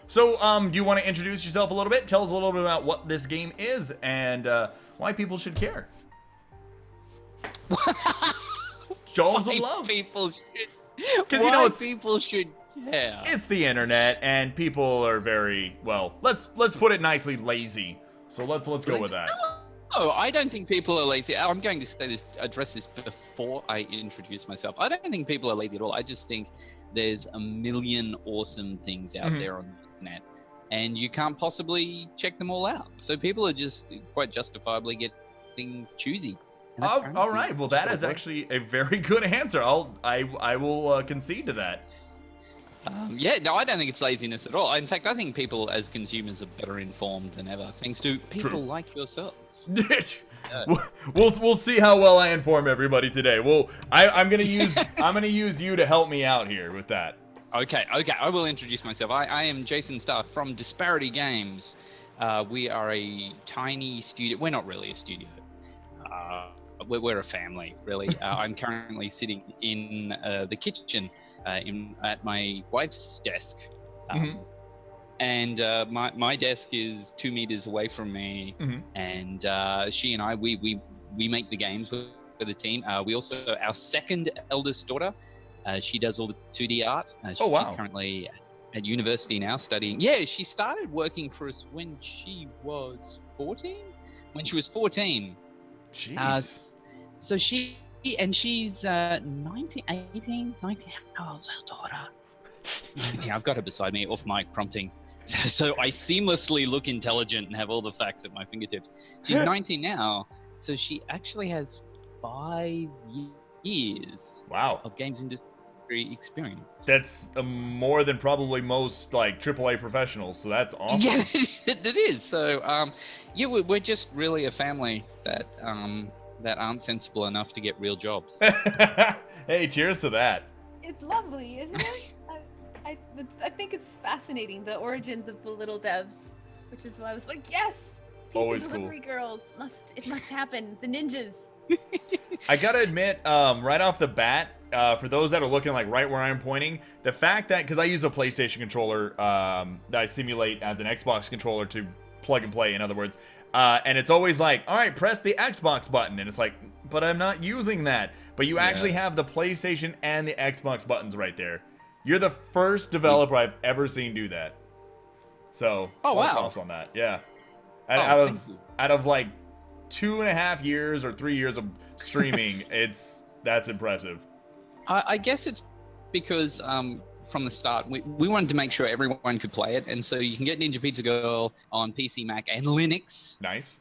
So, do you want to introduce yourself a little bit? Tell us a little bit about what this game is and why people should care. Show them some love. People should. Because you know people should care. It's the internet, and people are very let's put it nicely, lazy. So let's go with that. Oh, I don't think people are lazy. I'm going to address this before I introduce myself. I don't think people are lazy at all. I just think there's a million awesome things out there on the internet, and you can't possibly check them all out. So people are just quite justifiably getting choosy. All right. Well, that is actually a very good answer. I will concede to that. Yeah, no, I don't think it's laziness at all. In fact, I think people as consumers are better informed than ever, thanks to people like yourselves. We'll see how well I inform everybody today. Well, I'm gonna use you to help me out here with that. Okay, I will introduce myself. I am Jason Stark from Disparity Games. We are a tiny studio. We're not really a studio. We're a family, really. I'm currently sitting in the kitchen at my wife's desk. And my desk is 2 meters away from me. And she and I, we make the games for the team. We also, our second eldest daughter, she does all the 2D art. She's currently at university now studying. Yeah, she started working for us when she was 14. When she was 14. Jeez. So she's 19. How old's our daughter? 19. I've got her beside me, off mic prompting. So I seamlessly look intelligent and have all the facts at my fingertips. She's 19 now, so she actually has 5 years of games industry experience. That's more than probably most like AAA professionals, so that's awesome. Yeah, it is. So yeah, we're just really a family that aren't sensible enough to get real jobs. Hey, cheers to that. It's lovely, isn't it? I think it's fascinating, the origins of the little devs, which is why I was like, yes, pizza delivery girls, it must happen. The ninjas. I gotta admit, right off the bat, for those that are looking like right where I'm pointing, the fact that, because I use a PlayStation controller that I simulate as an Xbox controller to plug and play, in other words, and it's always like, all right, press the Xbox button, and it's like, but I'm not using that. But you actually have the PlayStation and the Xbox buttons right there. You're the first developer I've ever seen do that. So, props on that. Yeah. Out of like 2.5 years or 3 years of streaming, that's impressive. I guess it's because from the start we wanted to make sure everyone could play it, and so you can get Ninja Pizza Girl on PC, Mac, and Linux. Nice.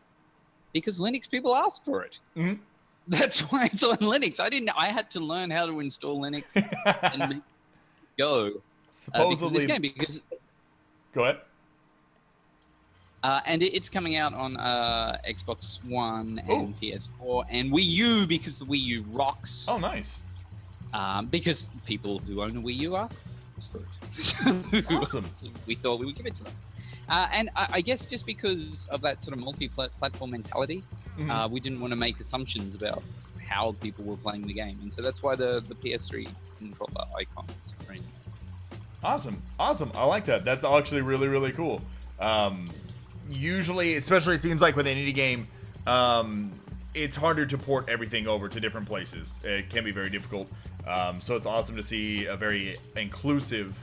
Because Linux people asked for it. That's why it's on Linux. I had to learn how to install Linux and make it go. Supposedly. Because go ahead. And it's coming out on Xbox One and PS4 and Wii U, because the Wii U rocks. Oh, nice. Because people who own a Wii U asked for it. Awesome. So we thought we would give it to them. And I guess just because of that sort of multi-platform mentality, we didn't want to make assumptions about how people were playing the game. And so that's why the PS3 controller icons are in there. Awesome. I like that. That's actually really, really cool. Usually, especially it seems like with an indie game, it's harder to port everything over to different places. It can be very difficult. So it's awesome to see a very inclusive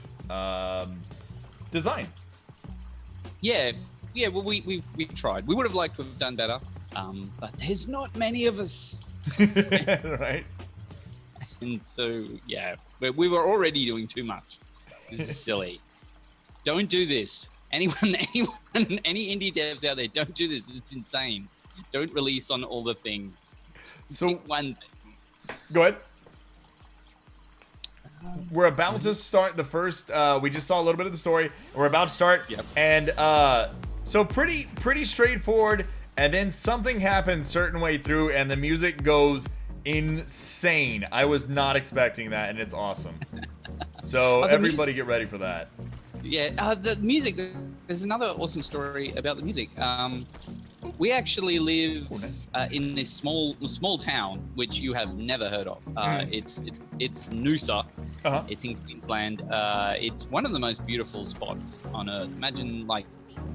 design. Yeah. Well, we tried. We would have liked to have done better, but there's not many of us. Right. And so, yeah, we were already doing too much. This is silly. Don't do this. Any indie devs out there, don't do this. It's insane. Don't release on all the things. So pick one thing. Go ahead. We're about to start the first. We just saw a little bit of the story. We're about to start. Yep. And so pretty straightforward. And then something happens certain way through, and the music goes insane. I was not expecting that, and it's awesome. So everybody get ready for that. Yeah, the music. There's another awesome story about the music. We actually live in this small town which you have never heard of. It's Noosa, Uh-huh. It's in Queensland. It's one of the most beautiful spots on earth. Imagine like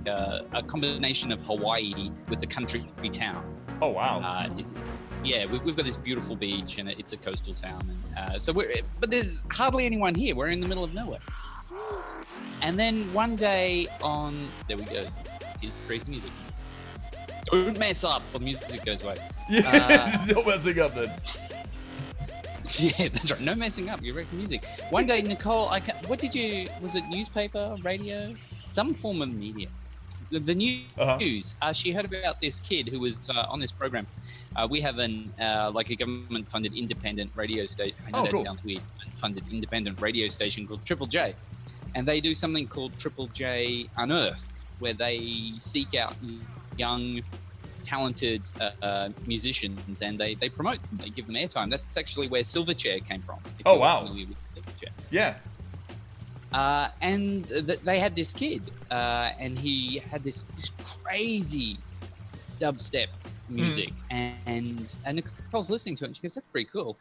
a combination of Hawaii with the country town. Oh wow. We've got this beautiful beach, and it's a coastal town. And but there's hardly anyone here. We're in the middle of nowhere. And then one day there we go. Here's crazy music. Don't mess up, the music goes away. Yeah, no messing up then. Yeah, that's right. No messing up. You reckon music. One day, Nicole, was it newspaper, radio, some form of media? The news. Uh-huh. She heard about this kid who was on this program. We have a government-funded independent radio station. I know that cool. sounds weird. Funded independent radio station called Triple J, and they do something called Triple J Unearthed, where they seek out young, talented musicians, and they promote them. They give them airtime. That's actually where Silverchair came from. Oh wow. Familiar with Silverchair. Yeah. And they had this kid, and he had this crazy dubstep music, and Nicole's listening to it, and she goes, "That's pretty cool."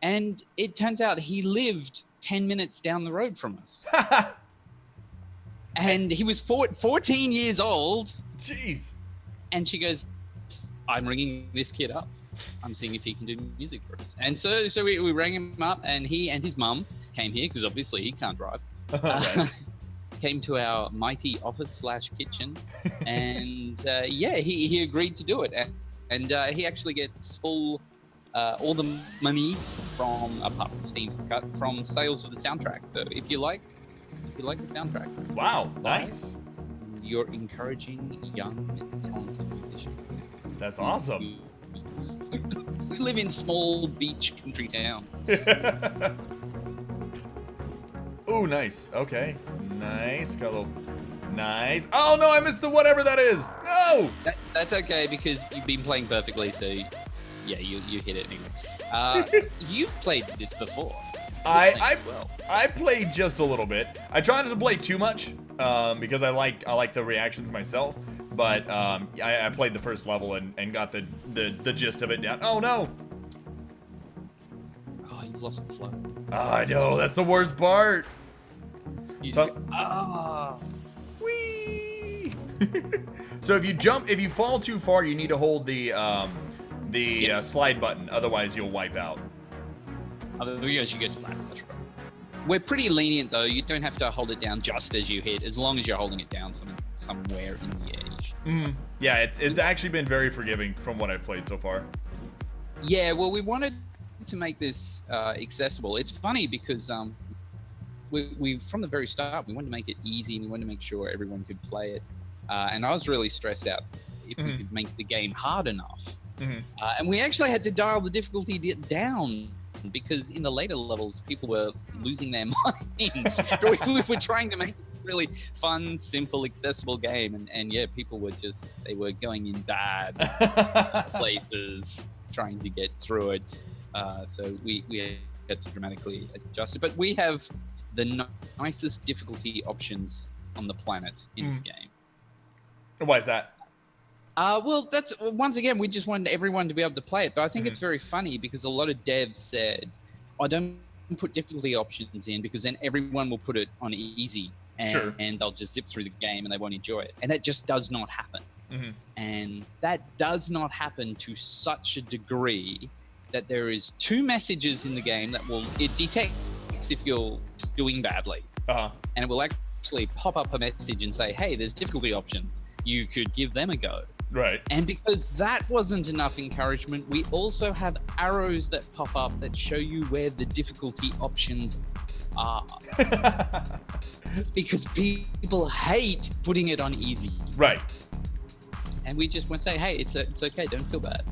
And it turns out he lived 10 minutes down the road from us. And he was 14 years old. Jeez. And she goes, "I'm ringing this kid up. I'm seeing if he can do music for us." And so we rang him up, and he and his mum came here, because obviously he can't drive. Right. Came to our mighty office/kitchen, and he agreed to do it. And he actually gets all the monies from, apart from Steve's cut, from sales of the soundtrack. So if you like the soundtrack, Wow, nice. You're encouraging young and talented musicians. That's awesome. We live in small beach country town. Ooh, nice. Okay. Nice. Got a little... Nice. Oh, no, I missed the whatever that is. No! That's okay, because you've been playing perfectly, so yeah, you hit it anyway. You've played this before. I played just a little bit. I tried not to play too much, because I like the reactions myself. But I played the first level and got the gist of it down. Oh no! Oh, you've lost the flow. I know, that's the worst part. Whee! So if you fall too far, you need to hold the slide button. Otherwise, you'll wipe out. Otherwise, you get splat. That's right. We're pretty lenient, though. You don't have to hold it down just as you hit, as long as you're holding it down somewhere in the edge. Mm-hmm. Yeah, it's actually been very forgiving from what I've played so far. Yeah, well, we wanted to make this accessible. It's funny because we from the very start, we wanted to make it easy, and we wanted to make sure everyone could play it. And I was really stressed out if we could make the game hard enough. And we actually had to dial the difficulty down, because in the later levels, people were losing their minds. We were trying to make a really fun, simple, accessible game, and yeah, people were they were going in bad places trying to get through it. So we had to dramatically adjust it. But we have the nicest difficulty options on the planet in this game. Why is that? Well, that's, once again, we just wanted everyone to be able to play it. But I think it's very funny, because a lot of devs said, "I don't put difficulty options in, because then everyone will put it on easy, and they'll just zip through the game and they won't enjoy it." And that just does not happen. And that does not happen to such a degree that there is 2 messages in the game that it detects if you're doing badly. And it will actually pop up a message and say, "Hey, there's difficulty options. You could give them a go." Right. And because that wasn't enough encouragement, we also have arrows that pop up that show you where the difficulty options are. Because people hate putting it on easy. Right. And we just want to say, hey, it's okay, don't feel bad.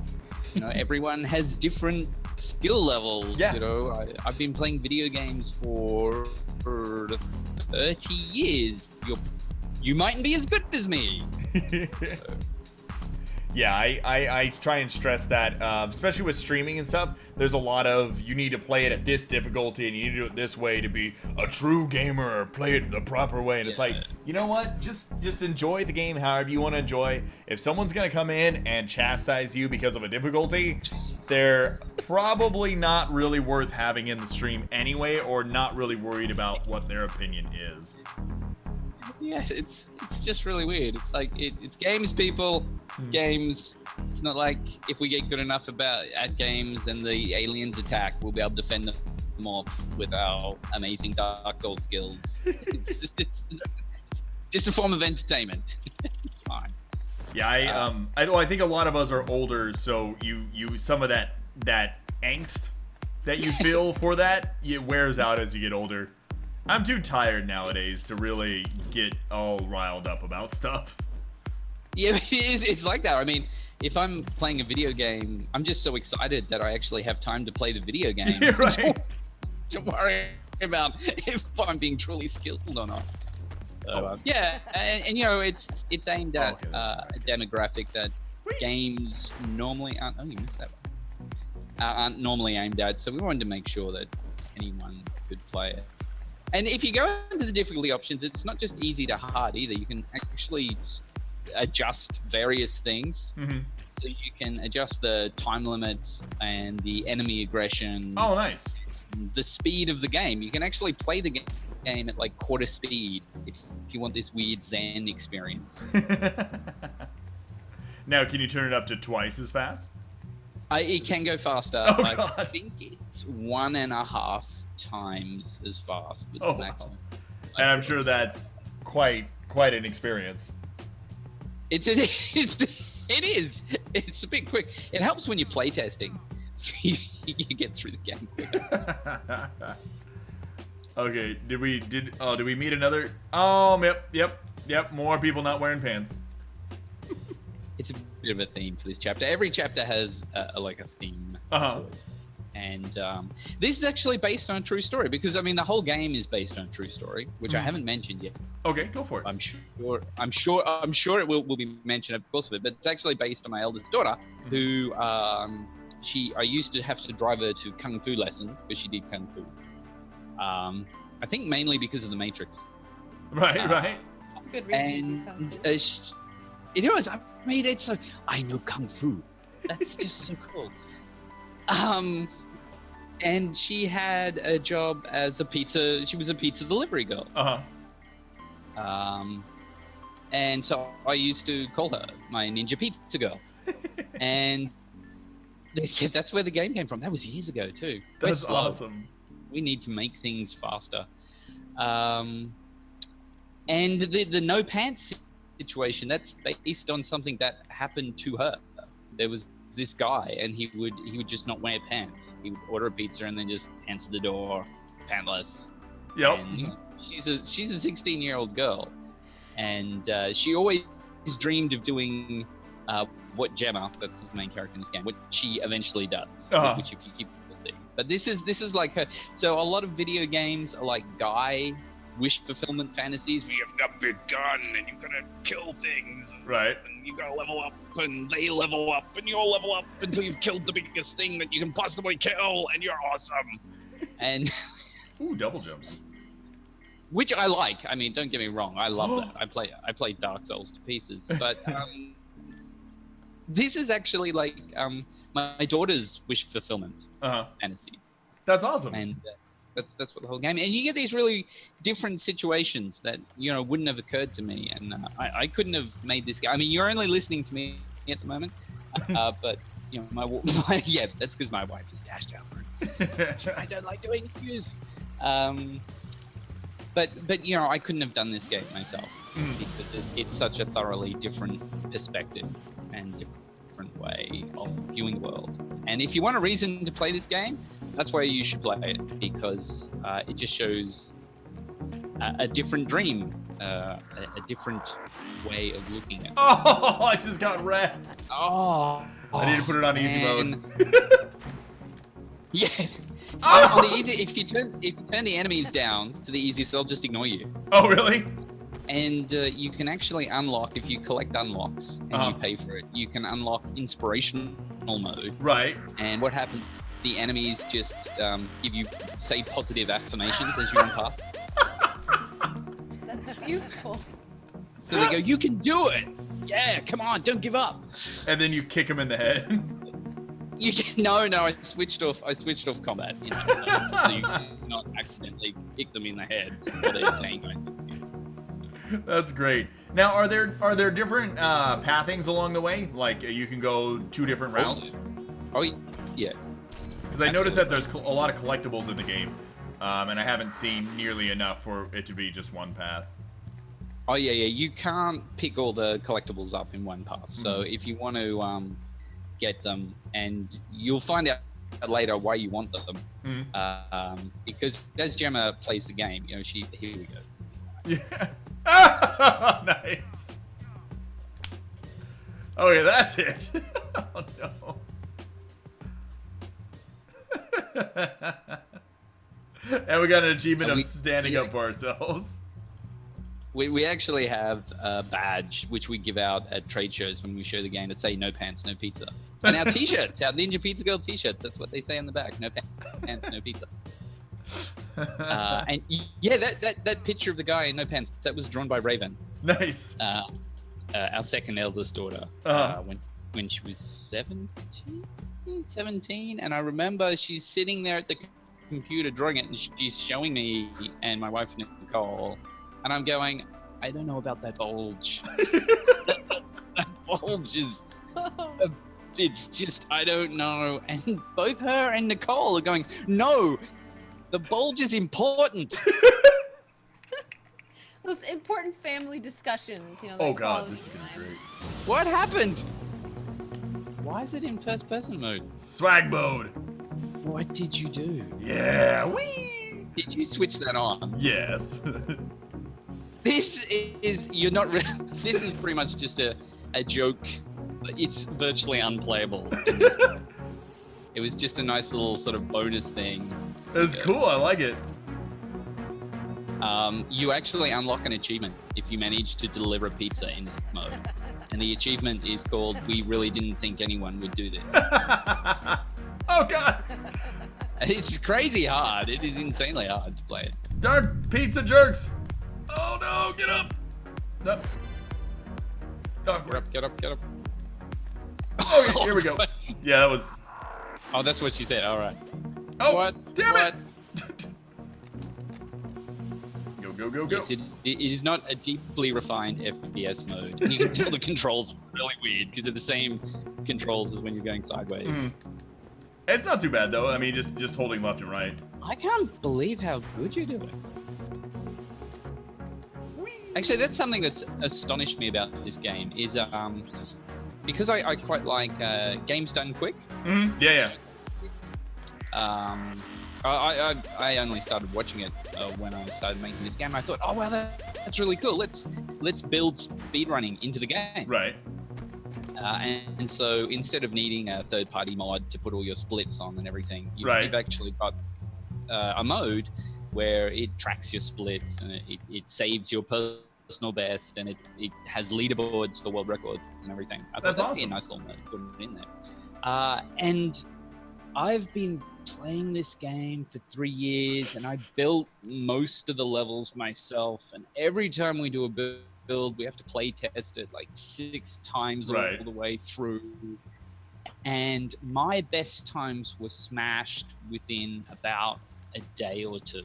You know, everyone has different skill levels. Yeah. You know, I've been playing video games for 30 years. You mightn't be as good as me. Yeah, I try and stress that, especially with streaming and stuff. There's a lot of, you need to play it at this difficulty, and you need to do it this way to be a true gamer, or play it the proper way. And it's like, you know what? Just enjoy the game however you want to enjoy. If someone's gonna come in and chastise you because of a difficulty, they're probably not really worth having in the stream anyway, or not really worried about what their opinion is. Yeah, it's just really weird. It's like it's games, people. It's games. It's not like if we get good enough at games and the aliens attack, we'll be able to defend them off with our amazing Dark Souls skills. It's just a form of entertainment. It's fine. Yeah, I think a lot of us are older, so you some of that angst that you feel for that, it wears out as you get older. I'm too tired nowadays to really get all riled up about stuff. Yeah, it is. It's like that. I mean, if I'm playing a video game, I'm just so excited that I actually have time to play the video game. Right. To worry about if I'm being truly skilled or not. Yeah, and you know, it's aimed at a demographic that games normally aren't. Oh, you missed that one. Aren't normally aimed at. So we wanted to make sure that anyone could play it. And if you go into the difficulty options, it's not just easy to hard either. You can actually adjust various things. Mm-hmm. So you can adjust the time limit and the enemy aggression. Oh, nice. The speed of the game. You can actually play the game at like quarter speed if you want this weird Zen experience. Now, can you turn it up to twice as fast? It can go faster. Oh, I God. think it's 1.5 times as fast with the maximum. And I'm sure that's quite an experience. It is. It's a bit quick. It helps when you're playtesting. You get through the game quicker. Okay, did we meet another? Oh, yep. More people not wearing pants. It's a bit of a theme for this chapter. Every chapter has like a theme. Uh-huh. And this is actually based on a true story because I mean the whole game is based on a true story, which I haven't mentioned yet. Okay, go for it. I'm sure it will be mentioned, of course, of it, but it's actually based on my eldest daughter, who I used to have to drive her to kung fu lessons because she did kung fu. I think mainly because of the Matrix. Right. That's a good reason to And come. it was. I mean, it's so I know kung fu. That's just so cool. And she had a job as she was a pizza delivery girl. And so I used to call her my ninja pizza girl. And that's where the game came from. That was years ago too. That's awesome. We need to make things faster. And the no pants situation, that's based on something that happened to her. There was this guy and he would just not wear pants. He would order a pizza and then just answer the door pantless. Yep. And she's a 16-year-old girl, and she always dreamed of doing what Gemma, that's the main character in this game, what she eventually does, which if you keep see. But this is like her. So a lot of video games are like guy wish fulfillment fantasies where you've got a big gun and you're gonna kill things, right? And you gotta level up, and they level up, and you'll level up until you've killed the biggest thing that you can possibly kill, and you're awesome. And ooh, double jumps. Which I like. I mean, don't get me wrong. I love that. I play Dark Souls to pieces. But this is actually like my daughter's wish fulfillment fantasies. That's awesome. And that's what the whole game. And you get these really different situations that wouldn't have occurred to me, and I couldn't have made this game. I mean, you're only listening to me at the moment, but my that's because my wife is dashed out. I don't like doing interviews. But I couldn't have done this game myself because it's such a thoroughly different perspective and different way of viewing the world. And if you want a reason to play this game, that's why you should play it, because it just shows a different dream, a different way of looking at it. Oh, I just got wrecked. Oh, I need to put it on easy mode. Yeah. On the easy, if you turn the enemies down to the easiest, they'll just ignore you. Oh, really? And you can actually unlock, if you collect unlocks and you pay for it, you can unlock inspirational mode. Right. And what happens? The enemies just give you, say, positive affirmations as you run past. That's beautiful. So they go, "You can do it! Yeah, come on, don't give up." And then you kick them in the head. You can. No, I switched off combat. You know, so you not accidentally kick them in the head while they're saying. That's great. Now, are there different pathings along the way? Like you can go 2 different routes. Oh, yeah. Because I noticed that there's a lot of collectibles in the game, and I haven't seen nearly enough for it to be just one path. Oh yeah. You can't pick all the collectibles up in one path. So if you want to get them, and you'll find out later why you want them, because as Gemma plays the game, you know, here we go. Yeah. Nice. Oh yeah, that's it. Oh no. And we got an achievement of standing up for ourselves. We actually have a badge which we give out at trade shows when we show the game that say "No pants, no pizza." And our T-shirts, our Ninja Pizza Girl T-shirts, that's what they say on the back: "No pants, no pizza." And yeah, that picture of the guy in no pants, that was drawn by Raven. Nice. Our second eldest daughter, when she was 17, and I remember she's sitting there at the computer drawing it, and she's showing me and my wife Nicole, and I'm going, I don't know about that bulge. that bulge is, it's just, I don't know. And both her and Nicole are going, no, the bulge is important. Those important family discussions, you know. Oh god, this is gonna be great. What happened? Why is it in first person mode? Swag mode. What did you do? Yeah, wee. Did you switch that on? Yes. This is, you're not really, this is pretty much just a joke. It's virtually unplayable. It was just a nice little sort of bonus thing. It's cool, I like it. You actually unlock an achievement if you manage to deliver pizza in this mode. And the achievement is called, "We really didn't think anyone would do this." Oh god! It's crazy hard. It is insanely hard to play it. Darn pizza jerks! Oh no, get up! No. Oh, Get up. Okay, here we go. Yeah, that was... Oh, that's what she said, alright. Oh, What? damn What? it! Go. Yes, it is not a deeply refined FPS mode. And you can tell the controls are really weird because they're the same controls as when you're going sideways. It's not too bad though. I mean, just holding left and right. I can't believe how good you're doing. Actually, that's something that's astonished me about this game is because I quite like games done quick. Yeah. I only started watching it when I started making this game. I thought, oh wow, that's really cool. Let's build speedrunning into the game. Right. And so instead of needing a third-party mod to put all your splits on and everything, you've actually got a mode where it tracks your splits and it saves your personal best, and it has leaderboards for world records and everything. I thought that'd be a nice little mode to put it in there. And I've been playing this game for 3 years, and I built most of the levels myself, and every time we do a build, we have to play test it like 6 times all the way through. And my best times were smashed within about a day or 2.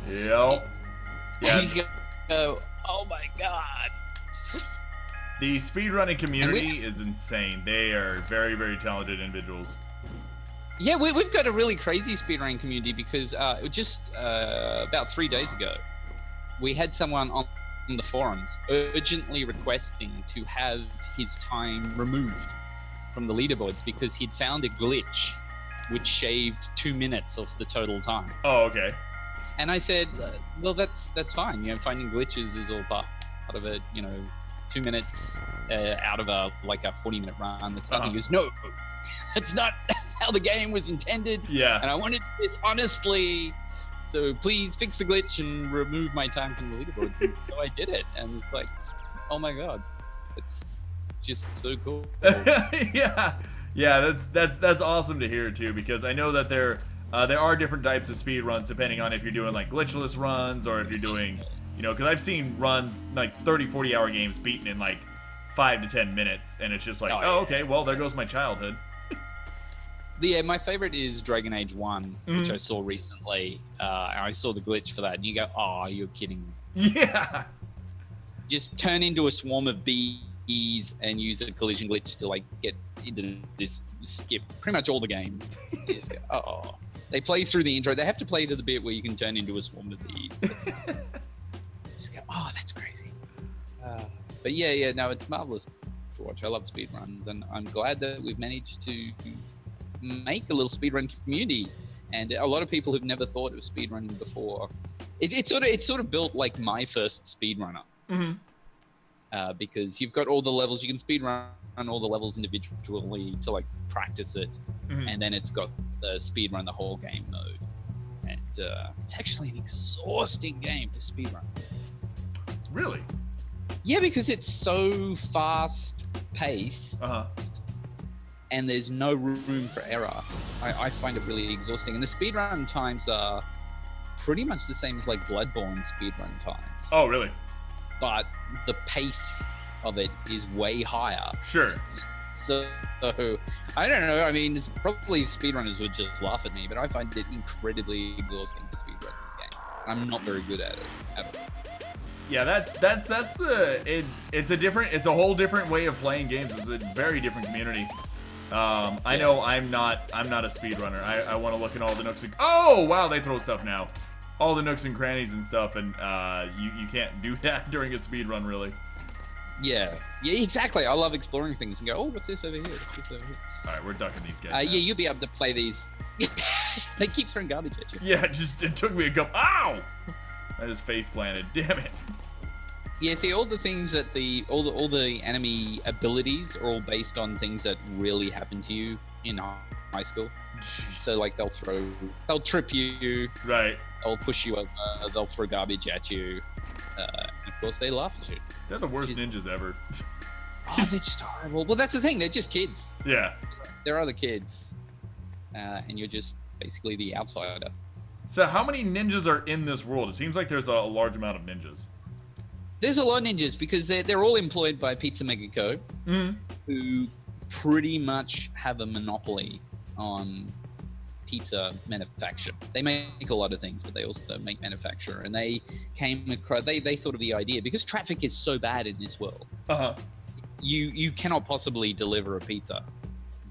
Yep. Yeah. You go, oh my god. Oops. The speedrunning community is insane. They are very, very talented individuals. Yeah, we've got a really crazy speedrunning community because just about 3 days ago, we had someone on the forums urgently requesting to have his time removed from the leaderboards because he'd found a glitch which shaved 2 minutes off the total time. Oh, okay. And I said, well, that's fine. You know, finding glitches is all part of it. You know, 2 minutes out of a 40-minute run. That's fine. He goes, no, that's not how the game was intended. Yeah. And I wanted this honestly. So please fix the glitch and remove my time from the leaderboards. And so I did it, and it's like, oh my god, it's just so cool. Yeah, that's awesome to hear too, because I know that there are different types of speed runs depending on if you're doing like glitchless runs or if you're doing, you know, because I've seen runs like 30-40 hour games beaten in like 5 to 10 minutes, and it's just like, okay, well, there goes my childhood. Yeah, my favorite is Dragon Age 1, which I saw recently. I saw the glitch for that, and you go, oh, you're kidding me. Yeah. Just turn into a swarm of bees and use a collision glitch to like get into this skip pretty much all the game. You just go, oh. They play through the intro. They have to play to the bit where you can turn into a swarm of bees. Just go, oh, that's crazy. But yeah, no, it's marvelous to watch. I love speedruns, and I'm glad that we've managed to make a little speedrun community. And a lot of people who've never thought of speedrunning before. It sort of built like my first speedrunner. Because you've got all the levels. You can speedrun all the levels individually to like practice it. And then it's got the speedrun the whole game mode. And it's actually an exhausting game to speedrun. Really? Yeah, because it's so fast paced. And there's no room for error. I find it really exhausting. And the speedrun times are pretty much the same as like Bloodborne speedrun times. Oh, really? But the pace of it is way higher. Sure. So I don't know. I mean, probably speedrunners would just laugh at me, but I find it incredibly exhausting to speedrun this game. I'm not very good at it at all. Yeah, it's a whole different way of playing games. It's a very different community. I know I'm not a speedrunner. I want to look at all the nooks and oh wow, they throw stuff now. All the nooks and crannies and stuff, and you can't do that during a speedrun, really. Yeah, exactly. I love exploring things and go, oh, what's this over here? What's this over here? All right, we're ducking these guys. Yeah, you'll be able to play these. They keep throwing garbage at you. Yeah, it took me a couple. Ow! I just face planted. Damn it. Yeah, see, all the things that all the enemy abilities are all based on things that really happen to you in high school. Jeez. So like they'll trip you. Right. They'll push you over. They'll throw garbage at you. And of course, they laugh at you. They're the worst ninjas ever. Oh, they're just horrible. Well, that's the thing. They're just kids. Yeah. They're other kids. And you're just basically the outsider. So how many ninjas are in this world? It seems like there's a large amount of ninjas. There's a lot of ninjas because they're all employed by Pizza Mega Co. Who pretty much have a monopoly on pizza manufacture. They make a lot of things, but they also make manufacture. And they came across, they thought of the idea because traffic is so bad in this world. You cannot possibly deliver a pizza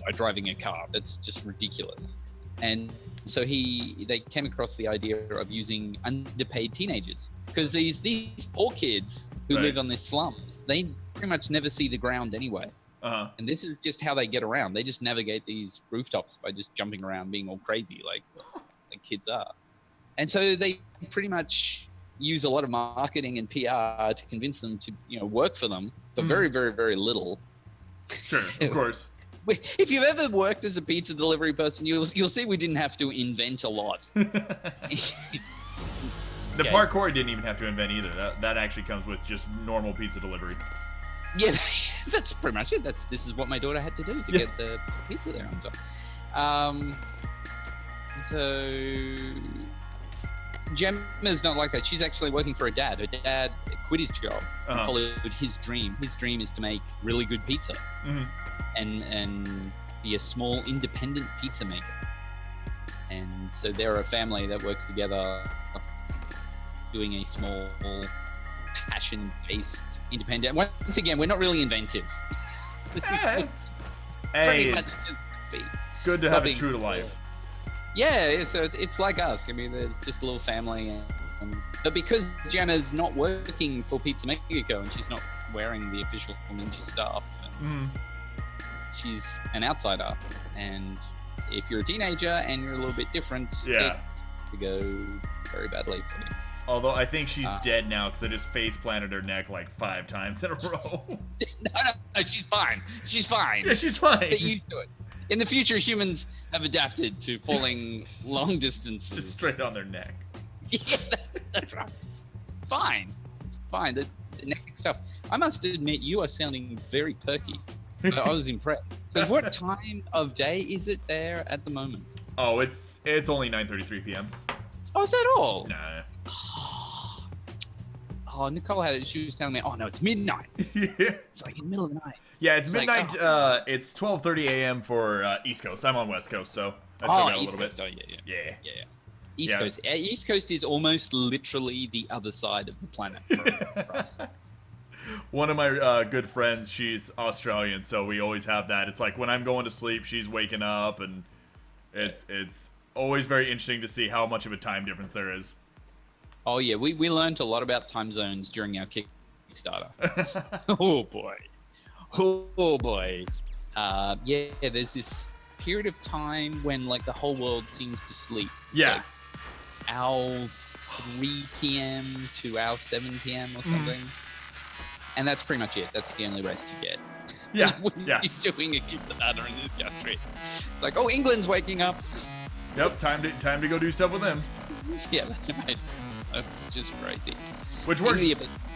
by driving a car. That's just ridiculous. And so they came across the idea of using underpaid teenagers because these poor kids who live on these slums, they pretty much never see the ground anyway. And this is just how they get around. They just navigate these rooftops by just jumping around, being all crazy like kids are. And so they pretty much use a lot of marketing and PR to convince them to work for them for very, very, very little. Sure, of course. If you've ever worked as a pizza delivery person, you'll see we didn't have to invent a lot. The parkour didn't even have to invent either. That actually comes with just normal pizza delivery. Yeah, that's pretty much it. This is what my daughter had to do to get the pizza there on time. So Gemma's not like that. She's actually working for her dad. Her dad quit his job and followed his dream. His dream is to make really good pizza and be a small independent pizza maker. And so they're a family that works together doing a small passion-based independent. Once again, we're not really inventive. Hey, it's good to have it true to life. Yeah, so it's like us. I mean, there's just a little family, but because Gemma's not working for Pizza Mega Co. and she's not wearing the official ninja stuff, and she's an outsider. And if you're a teenager and you're a little bit different, it could go very badly for you. Although I think she's dead now because I just face planted her neck like 5 times in a row. No, she's fine. She's fine. Yeah, she's fine. Get used to it. In the future, humans have adapted to falling long distances. Just straight on their neck. Yeah, that's right. Fine. It's fine. The neck stuff. I must admit, you are sounding very perky. I was impressed. But what time of day is it there at the moment? Oh, it's only 9:33 p.m. Oh, is that all? Nah. Oh, Nicole had it. She was telling me, oh no, it's midnight. Yeah. It's like in the middle of the night. Yeah, it's midnight. Like, oh. It's 12:30 a.m. for East Coast. I'm on West Coast, so I still got a East little Coast. bit. Oh, Yeah. East Coast. East Coast is almost literally the other side of the planet for us. One of my good friends, she's Australian, so we always have that. It's like when I'm going to sleep, she's waking up, and it's always very interesting to see how much of a time difference there is. Oh yeah, we learned a lot about time zones during our Kickstarter. Oh boy. Yeah, there's this period of time when like the whole world seems to sleep. Yeah. Like, our 3 p.m. to our 7 p.m. or something. And that's pretty much it. That's the only rest you get. Yeah. When Yeah. you're doing a Kickstarter in this country. It's like, oh, England's waking up. Yep. Time to go do stuff with them. Yeah, right. Just crazy. Which works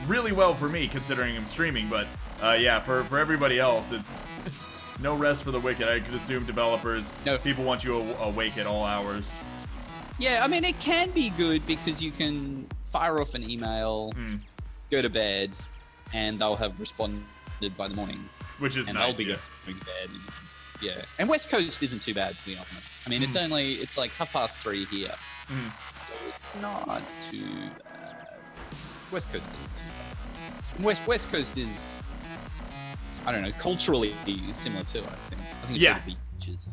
really well for me considering I'm streaming, but yeah, for everybody else, it's no rest for the wicked. I could assume developers, people want you awake at all hours. Yeah, I mean, it can be good because you can fire off an email, go to bed, and they'll have responded by the morning. Which is and nice, they'll be going to bed. Yeah, and West Coast isn't too bad, to be honest. I mean, it's like 3:30 here. So it's not too bad. West Coast isn't too bad. West Coast is, I don't know, culturally similar too, I think. I think it's all the beaches.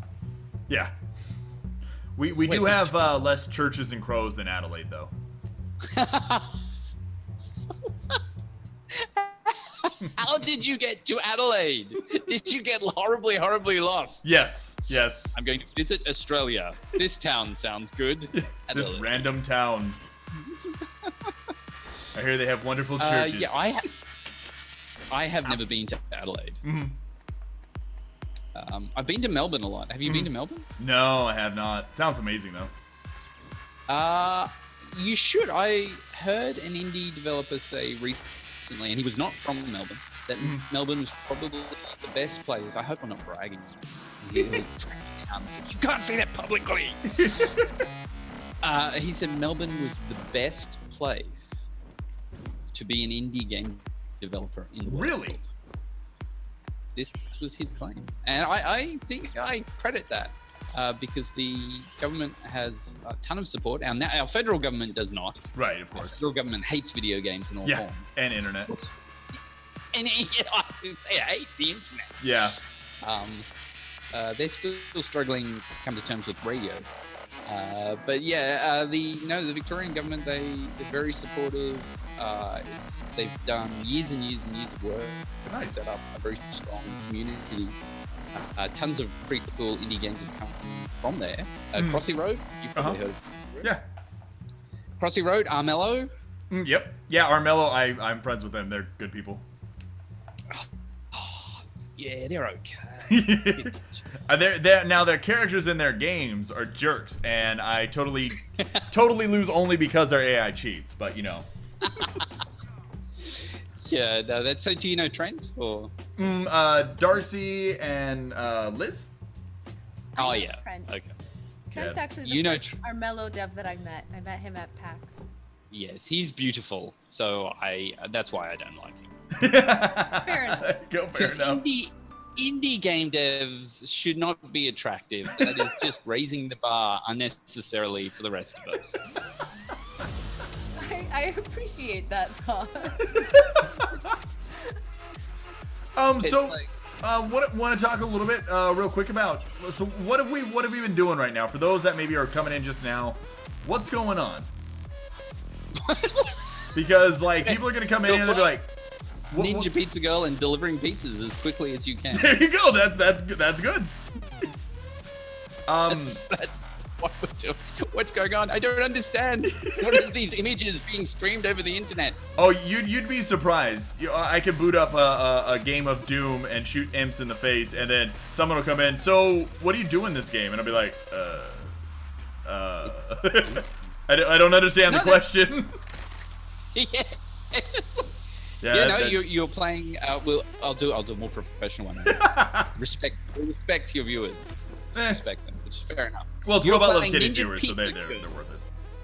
Yeah. We do have less churches and crows than Adelaide, though. How did you get to Adelaide? Did you get horribly, horribly lost? Yes. I'm going to visit Australia. This town sounds good. This random town. I hear they have wonderful churches. Yeah, I have never been to Adelaide. I've been to Melbourne a lot. Have you been to Melbourne? No, I have not. Sounds amazing, though. You should. I heard an indie developer say recently, and he was not from Melbourne, that Melbourne was probably the best place. I hope I'm not bragging. You can't say that publicly. He said Melbourne was the best place to be an indie game developer in the world. Really? This was his claim. And I think I credit that because the government has a ton of support. Our federal government does not. Right, of course. Our federal government hates video games in all forms. And internet. And I hate the internet. Yeah. They're still struggling to come to terms with radio. But yeah, the Victorian government, they're very supportive. They've done years and years and years of work to set up a very strong community. Tons of pretty cool indie games have come from there. Crossy Road, you've probably heard of it. Yeah. Crossy Road, Armello. Yep. Yeah, Armello, I'm friends with them. They're good people. Yeah, they're okay. Now their characters in their games are jerks, and I totally lose only because their AI cheats. But you know. Yeah, that's so. Do you know Trent or? Darcy and Liz. Oh yeah. Trent. Okay. Trent's actually the first Armello dev that I met. I met him at PAX. Yes, he's beautiful. So that's why I don't like him. Fair enough. Fair enough. Indie game devs should not be attractive. That is just raising the bar unnecessarily for the rest of us. I appreciate that thought. Want to talk a little bit real quick about what have we been doing right now for those that maybe are coming in just now? What's going on? Because like people are gonna come in here and they'll be like, Ninja Pizza Girl and delivering pizzas as quickly as you can. There you go. That's good. That's what we're doing. What's going on? I don't understand. What are these images being streamed over the internet? Oh, you'd be surprised. I could boot up a game of Doom and shoot imps in the face, and then someone will come in. So, what do you do in this game? And I'll be like, I don't understand the question. Yeah. No, you're playing. I'll do a more professional one. Respect your viewers. Respect them, which is fair enough. Well, it's Robot Love Kitty viewers, so they're worth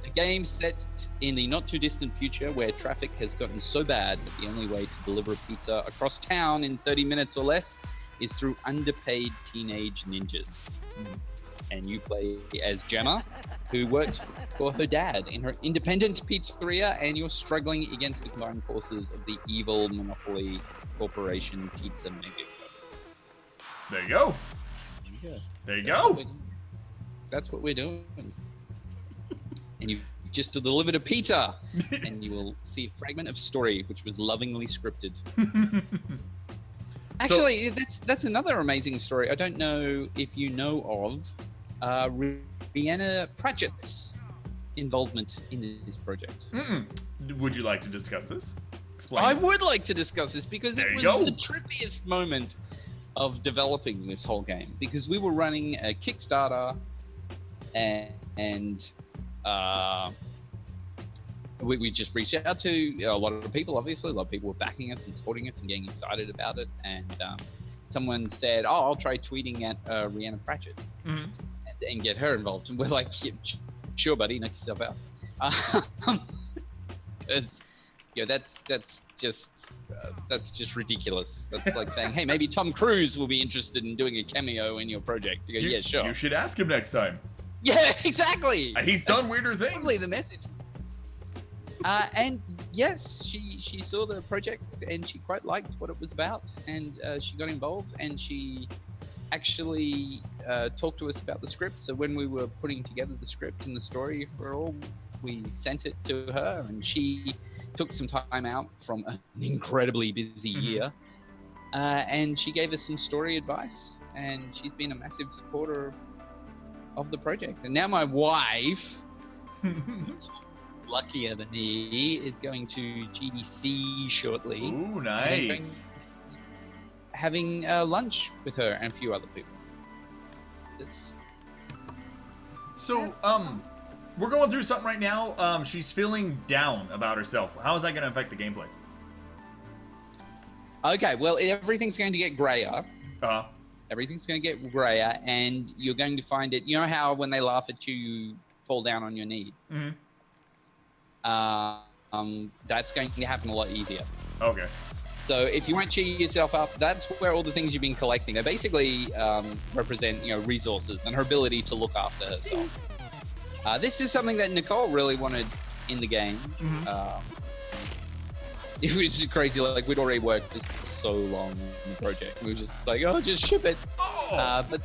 it. game set in the not too distant future where traffic has gotten so bad that the only way to deliver a pizza across town in 30 minutes or less is through underpaid teenage ninjas. And you play as Gemma, who works for her dad in her independent pizzeria, and you're struggling against the combined forces of the evil monopoly corporation Pizza Mega. There you go. Yeah. There you go. That's what we're doing. And you've just delivered a pizza, and you will see a fragment of story which was lovingly scripted. Actually, that's another amazing story. I don't know if you know of Rhianna Pratchett's involvement in this project. Would you like to discuss this? Explain. I would like to discuss this because There it was you go. the trippiest moment of developing this whole game, because we were running a Kickstarter and we just reached out to a lot of people. Obviously, a lot of people were backing us and supporting us and getting excited about it. And someone said, "Oh, I'll try tweeting at Rhianna Pratchett and get her involved." And we're like, yeah, "Sure, buddy, knock yourself out." That's just ridiculous. That's like saying, "Hey, maybe Tom Cruise will be interested in doing a cameo in your project." You go, "Yeah, sure." You should ask him next time. Yeah, exactly. He's done weirder things. Probably the message. And yes, she saw the project and she quite liked what it was about, and she got involved, and she actually talked to us about the script. So when we were putting together the script and the story for all, we sent it to her, and she took some time out from an incredibly busy year, and she gave us some story advice, and she's been a massive supporter of the project. And now my wife, luckier than me, is going to GDC shortly. Ooh, nice. Having lunch with her and a few other people. So, we're going through something right now. She's feeling down about herself. How is that going to affect the gameplay? Okay, well, everything's going to get grayer. Everything's going to get grayer, and you're going to find it. You know how when they laugh at you, you fall down on your knees? That's going to happen a lot easier. Okay. So if you won't cheer yourself up, that's where all the things you've been collecting, they basically represent, resources and her ability to look after herself. This is something that Nicole really wanted in the game. It was just crazy. Like, we'd already worked this so long on the project. We were just like, oh, just ship it. But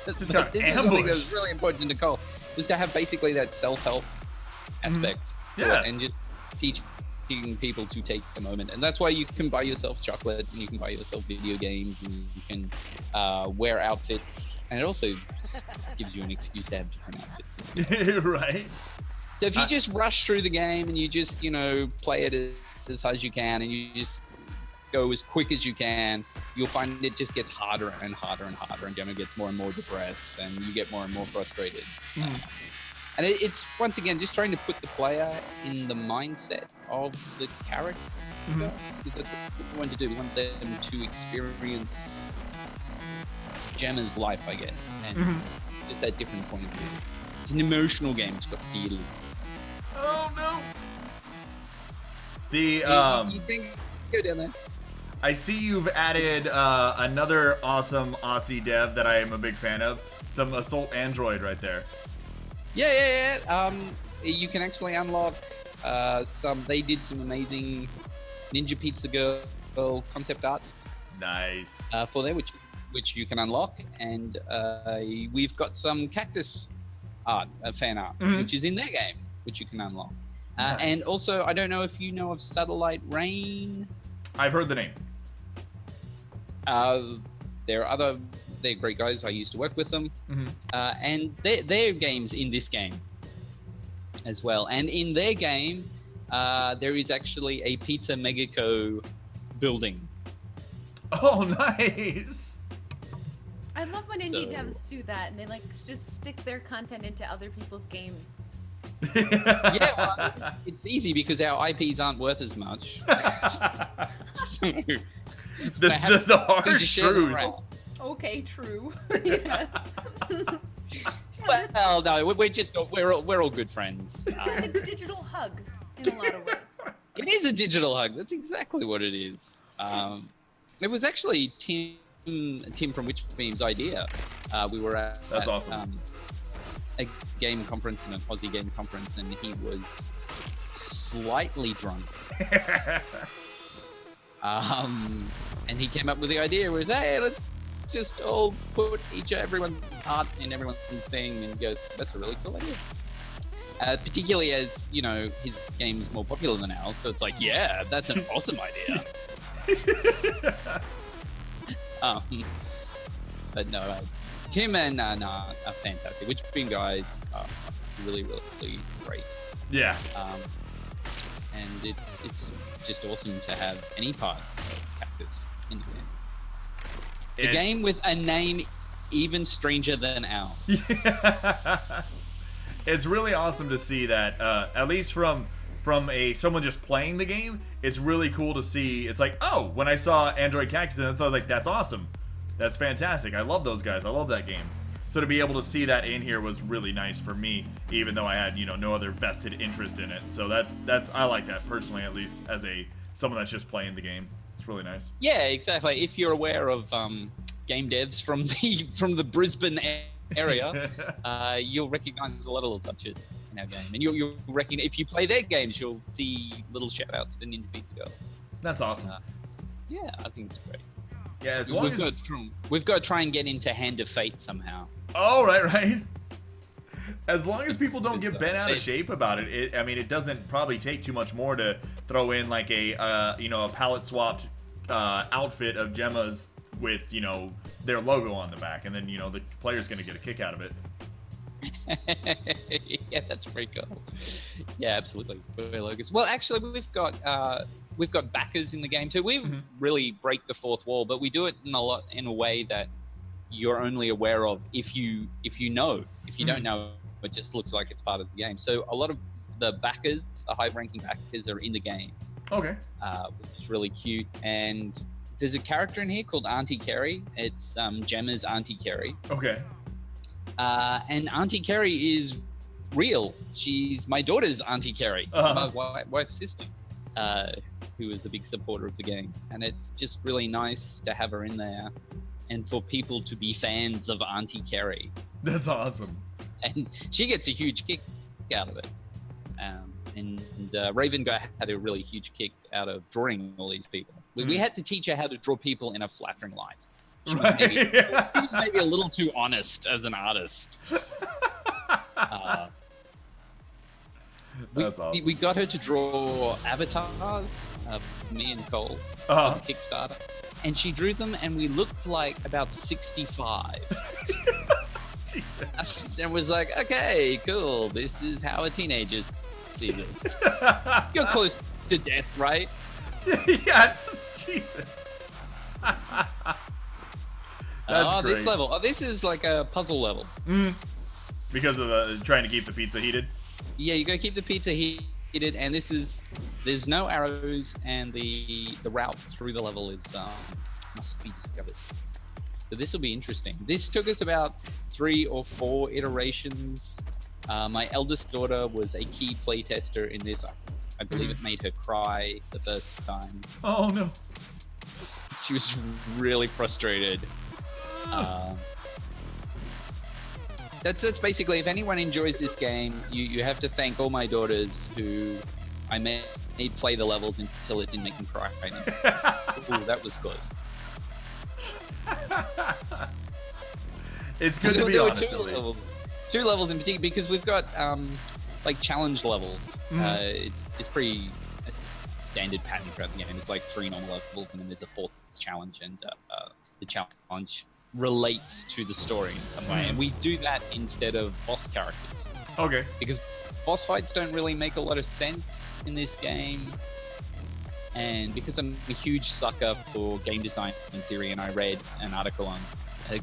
this is something that was really important to Nicole, was to have basically that self-help aspect to it, and just teaching people to take a moment. And that's why you can buy yourself chocolate, and you can buy yourself video games, and you can wear outfits, and it also gives you an excuse to have different outfits. Right. So if you just rush through the game and you just, play it as hard as you can, and you just go as quick as you can, you'll find it just gets harder and harder and harder, and Gemma gets more and more depressed, and you get more and more frustrated. And it's, once again, just trying to put the player in the mindset of the character. Because that's what we want to do. We want them to experience Gemma's life, I guess. And just that different point of view. It's an emotional game. It's got feelings. Oh, no. You think, go down there. I see you've added another awesome Aussie dev that I am a big fan of. Some Assault Android right there. Yeah. You can actually unlock they did some amazing Ninja Pizza Girl concept art. Nice. For there, which you can unlock, and we've got some cactus art, fan art, which is in their game, which you can unlock. Nice. And also, I don't know if you know of Satellite Rain. I've heard the name. They're great guys. I used to work with them. And their games in this game as well. And in their game, there is actually a Pizza Megaco building. Oh, nice. I love when indie devs do that, and they just stick their content into other people's games. Yeah, well, it's easy because our IPs aren't worth as much. So the harsh truth. Okay, true. Yes. Well, no, we're all good friends. It's like a digital hug in a lot of ways. It is a digital hug. That's exactly what it is. It was actually Tim from Witch Beam's idea. We were at That's awesome. A game conference, an Aussie game conference, and he was slightly drunk. And he came up with the idea was, hey, let's just all put everyone's art in everyone's thing, and he goes, that's a really cool idea. Particularly as, you know, his game is more popular than ours, so it's like, yeah, that's an awesome idea. But no, Tim and are fantastic. Witch Beam guys are really, really great. Yeah. And it's just awesome to have any part of Cactus in the game. The game with a name even stranger than ours. Yeah. It's really awesome to see that, at least from someone just playing the game. It's really cool to see. It's like, oh, when I saw Android Cactus, I was like, that's awesome. That's fantastic. I love those guys. I love that game. So to be able to see that in here was really nice for me, even though I had, you know, no other vested interest in it. So that's I like that personally, at least as someone that's just playing the game. It's really nice. Yeah, exactly. If you're aware of game devs from the Brisbane area, you'll recognize a lot of little touches in our game, and you'll recognize if you play their games, you'll see little shout outs to Ninja Pizza Girl. That's awesome. Yeah, I think it's great. Yeah, as long as we've got to try and get into Hand of Fate somehow. Oh, right. As long as people don't get bent out of shape about it, I mean, it doesn't probably take too much more to throw in like a palette swapped outfit of Gemma's with, you know, their logo on the back, and then, you know, the player's gonna get a kick out of it. Yeah, that's pretty cool. Yeah, absolutely. Logos. Well, actually, we've got backers in the game too. We really break the fourth wall, but we do it in a way that you're only aware of if you know. If you don't know, it just looks like it's part of the game. So a lot of the backers, the high-ranking backers, are in the game. Okay. Which is really cute. And there's a character in here called Auntie Kerry. It's Gemma's Auntie Kerry. Okay. And Auntie Kerry is real. She's my daughter's Auntie Kerry, my wife's sister, who is a big supporter of the game. And it's just really nice to have her in there and for people to be fans of Auntie Kerry. That's awesome. And she gets a huge kick out of it. And Raven Guy had a really huge kick out of drawing all these people. We had to teach her how to draw people in a flattering light. She was maybe a little too honest as an artist. That's awesome. We got her to draw avatars of me and Nicole on Kickstarter. And she drew them, and we looked like about 65. Jesus. And was like, okay, cool. This is how a teenager sees this. You're close to death, right? Yes, Jesus. That's great. This level. Oh, this is like a puzzle level. Because of trying to keep the pizza heated? Yeah, you gotta keep the pizza heated, and there's no arrows, and the route through the level is must be discovered. So this will be interesting. This took us about 3 or 4 iterations. My eldest daughter was a key playtester in this. I believe it made her cry the first time. Oh no. She was really frustrated. That's basically, if anyone enjoys this game, you have to thank all my daughters who I made play the levels until it didn't make them cry. Ooh, that was close. It's good to be honest, at least. 2 levels in particular, because we've got like challenge levels. It's pretty standard pattern throughout the game. There's like 3 normal levels, and then there's a 4th challenge, and the challenge relates to the story in some way. And we do that instead of boss characters. Okay. Because boss fights don't really make a lot of sense in this game. And because I'm a huge sucker for game design in theory, and I read an article on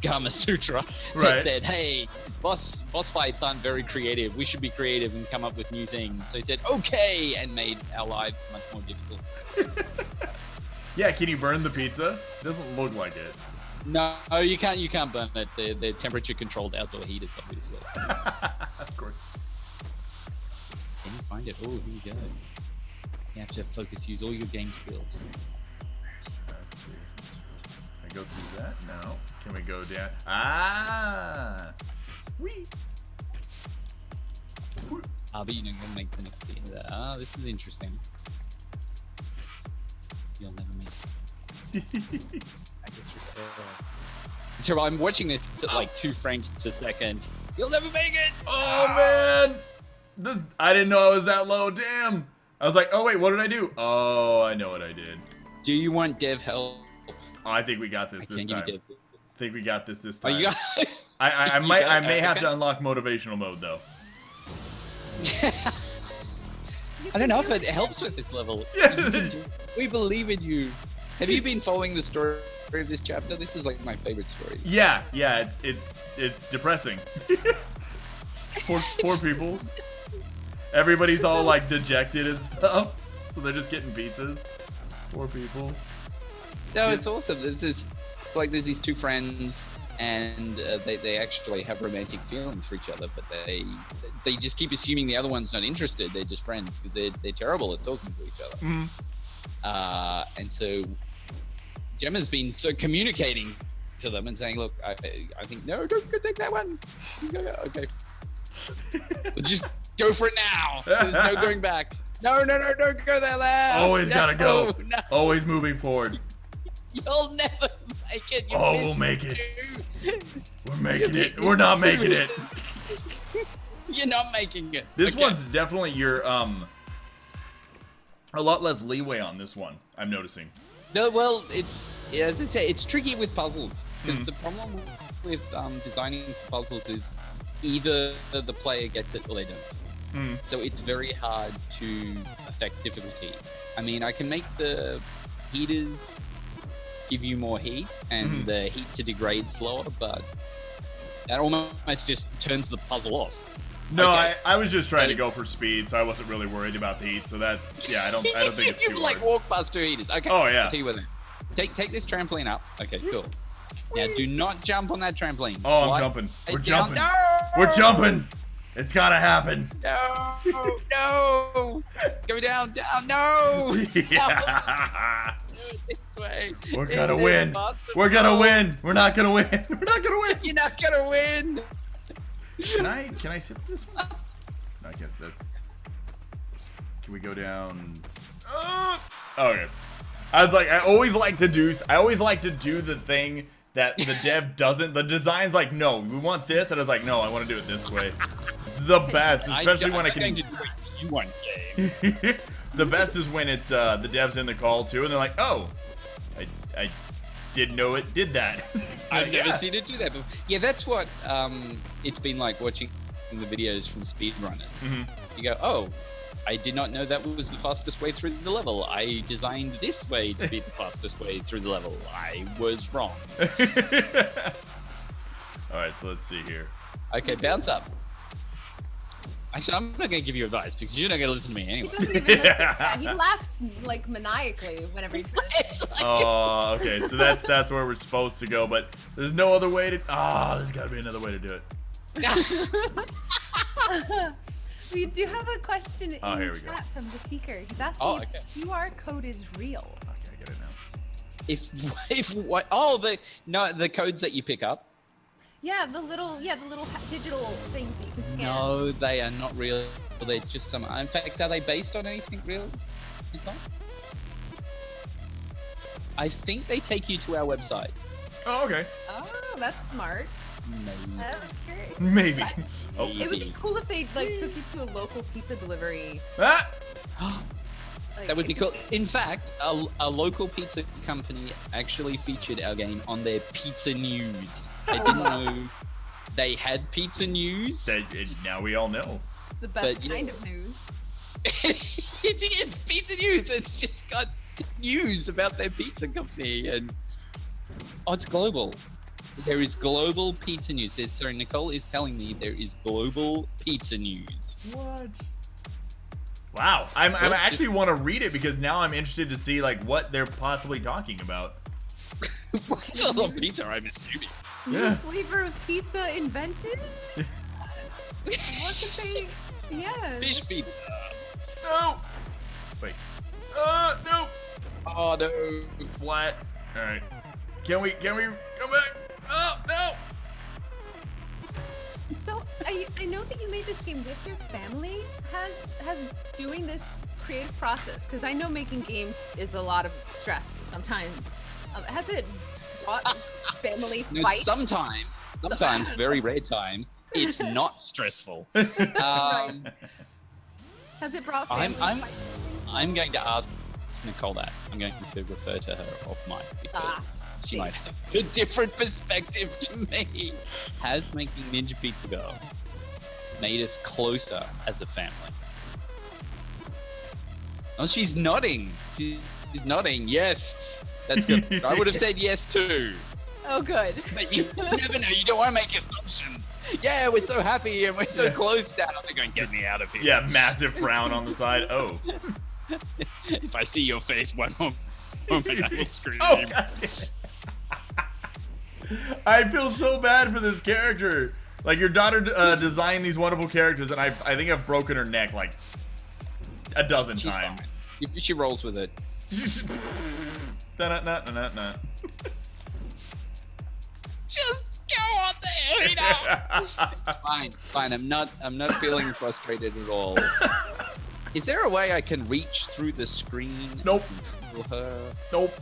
Gama Sutra that said, hey, boss fights aren't very creative. We should be creative and come up with new things. So he said, okay, and made our lives much more difficult. Yeah, can you burn the pizza? Doesn't look like it. No, you can't. You can't burn it. They're temperature-controlled outdoor heaters, obviously. Of course. Can you find it? Oh, here you go. You have to focus. Use all your game skills. Let's see. Can I go through that? No. Can we go down? Ah! Wee! But you know, you'll make the next bit of that. Ah, this is interesting. You'll never make it. I get you. So I'm watching this at like 2 frames per second. You'll never make it! Oh, man! I didn't know I was that low. Damn! I was like, oh, wait, what did I do? Oh, I know what I did. Do you want dev help? Oh, I think we got this this time. I think we got this time. Oh, you got I may have to unlock motivational mode, though. I don't know if it helps with this level. Yeah. We believe in you. Have you been following the story of this chapter? This is like my favorite story. Yeah, it's depressing. poor people. Everybody's all like dejected and stuff, so they're just getting pizzas. Poor people. No, it's awesome. There's these 2 friends, and they actually have romantic feelings for each other, but they just keep assuming the other one's not interested. They're just friends because they're terrible at talking to each other. Mm-hmm. And so Gemma's been communicating to them and saying, "Look, I think no, don't go take that one. Okay, well, just go for it now. There's no going back. No, don't go there. Always gotta go. No. Always moving forward. You'll never make it. We'll make it. We're making it. We're not making it. You're not making it. This one's definitely your a lot less leeway on this one. I'm noticing. No, well, it's as I say, it's tricky with puzzles because the problem with designing puzzles is either the player gets it or they don't. So it's very hard to affect difficulty. I mean, I can make the heaters give you more heat and the heat to degrade slower, but that almost just turns the puzzle off. No, okay. I was just trying to go for speed, so I wasn't really worried about the heat. So that's I don't think it's too You like hard. walk past 2 heaters. Okay. Oh yeah. I'll tell you what then. Take this trampoline up. Okay, cool. Now do not jump on that trampoline. Oh, I'm jumping. We're down. jumping. No! We're jumping. It's gotta happen. No! Go down, no! Yeah. This way. We're gonna win. We're gonna win. We're not gonna win. We're not gonna win. You're not gonna win. Can I sip this one? No, I guess that's. Can we go down? Okay. I was like, I always like to do the thing that the dev doesn't. The design's like, no, we want this, and I was like, no, I want to do it this way. It's the best, especially when I can. Do what you want, game. The best is when it's the devs in the call too, and they're like, oh, I didn't know it did that. I've never seen it do that before. Yeah, that's what it's been like watching the videos from speedrunners. You go, oh, I did not know that was the fastest way through the level. I designed this way to be the fastest way through the level. I was wrong. Alright, so let's see here. Okay, bounce up. Actually, I'm not going to give you advice because you're not going to listen to me anyway. He doesn't even listen. Yeah, he laughs like maniacally whenever he tries. Oh, okay, so that's where we're supposed to go, but there's no other way to. There's got to be another way to do it. We do have a question in here the we go. chat from the Seeker. He's asking if QR code is real. Okay, I get it now. If what? Oh, the codes that you pick up. Yeah, the little digital things that you can scan. No, they are not real. They're just some. In fact, are they based on anything real? I think they take you to our website. Oh, okay. Oh, that's smart. Maybe. I was curious. Maybe. It would be cool if they took you to a local pizza delivery. Ah! Like, That would be cool. In fact, a local pizza company actually featured our game on their pizza news. I didn't know they had pizza news. Now we all know. The best kind of news. It's pizza news. It's just got news about their pizza company, and it's global. There is global pizza news. Sorry, Nicole is telling me there is global pizza news. What? Wow, I actually want to read it because now I'm interested to see like what they're possibly talking about. Flavor of pizza, I'm assuming. New flavor of pizza invented? What could they? Yeah. Fish pizza. No. Wait. No. Oh no. Splat. All right. Can we come back? Oh no. So I know that you made this game with your family. Has doing this creative process, because I know making games is a lot of stress sometimes. Has it brought family No, fight? sometimes, very rare times, it's not stressful. Right. Has it brought family fight? I'm going to ask Nicole that. I'm going to refer to her off mic because she might have a different perspective to me. Has making Ninja Pizza Girl made us closer as a family? Oh, she's nodding. She's nodding. Yes, that's good. I would have said yes too. Oh, good. But you never know. You don't want to make assumptions. Yeah, we're so happy and we're so close now. They're going, get me out of here. Yeah, massive frown on the side. Oh. If I see your face one more moment, I will scream. Oh, God damn it. I feel so bad for this character. Like, your daughter designed these wonderful characters, and I think I've broken her neck like a dozen times. She rolls with it. Da-na-na-na-na-na. Just go on there, you know. Fine. I'm not feeling frustrated at all. Is there a way I can reach through the screen? Nope. And feel her? Nope.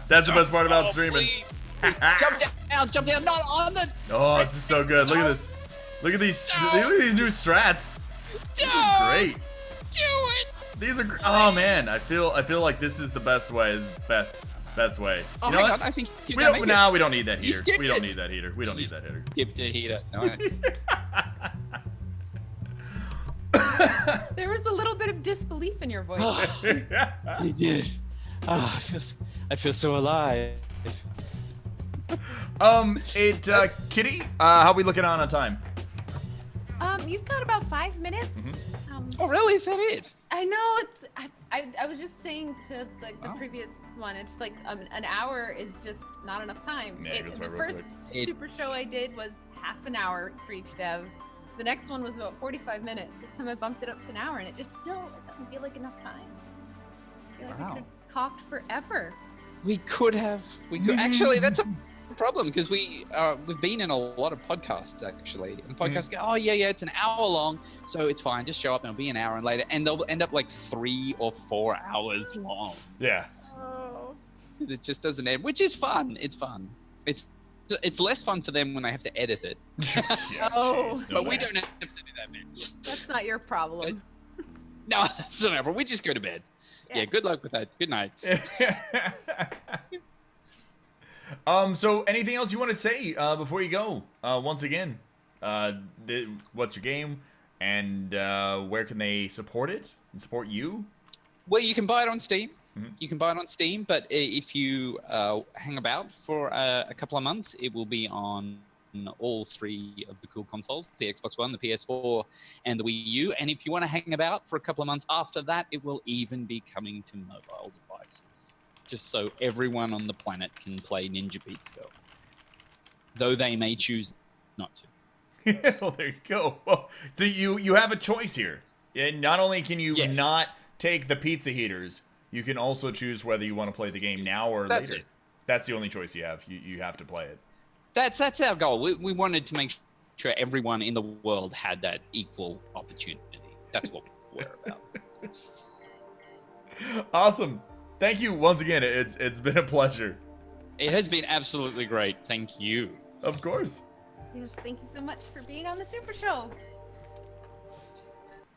That's the best part about streaming. Jump down, not on the. Oh, this is so good. Look at this. Look at these new strats. These are great. Do it. These are. Oh man, I feel like this is the best way. This is best way. Oh, you know hang what? on. I think We don't need that heater. We don't need that heater. We don't need that heater. Skip the heater. No. There was a little bit of disbelief in your voice. You did. Oh, I feel so alive. Kitty, how are we looking on time? You've got about 5 minutes. Oh, really? Is that it? I know it's. I was just saying to like the previous one. It's like an hour is just not enough time. Yeah, it goes by The real first quick. super show I did was half an hour for each dev. The next one was about 45 minutes. This time I bumped it up to an hour, and it doesn't feel like enough time. I feel like we could have talked forever. We could. Actually, that's a problem because we've been in a lot of podcasts actually, and podcasts go, oh yeah, it's an hour long, so it's fine. Just show up and it'll be an hour, and later, and they'll end up like 3 or 4 hours long. Yeah. Oh. It just doesn't end, which is fun. It's fun. It's less fun for them when they have to edit it. Yeah, Oh. jeez, But we don't have to do that, man. That's not your problem. No, that's not our problem. We just go to bed. Yeah, good luck with that. Good night. So anything else you want to say before you go? Once again, what's your game, and where can they support it and support you? Well, you can buy it on Steam. You can buy it on Steam, but if you hang about for a couple of months, it will be on all 3 of the cool consoles, the Xbox One, the PS4, and the Wii U. And if you want to hang about for a couple of months after that, it will even be coming to mobile devices, just so everyone on the planet can play Ninja Pizza Girl, though they may choose not to. Well, there you go. Well, so you have a choice here. And not only can you not take the pizza heaters, you can also choose whether you want to play the game now or later. It. That's the only choice you have. You have to play it. That's our goal. We wanted to make sure everyone in the world had that equal opportunity. That's what we're about. Awesome. Thank you once again. It's been a pleasure. It has been absolutely great. Thank you. Of course. Yes, thank you so much for being on the Super Show.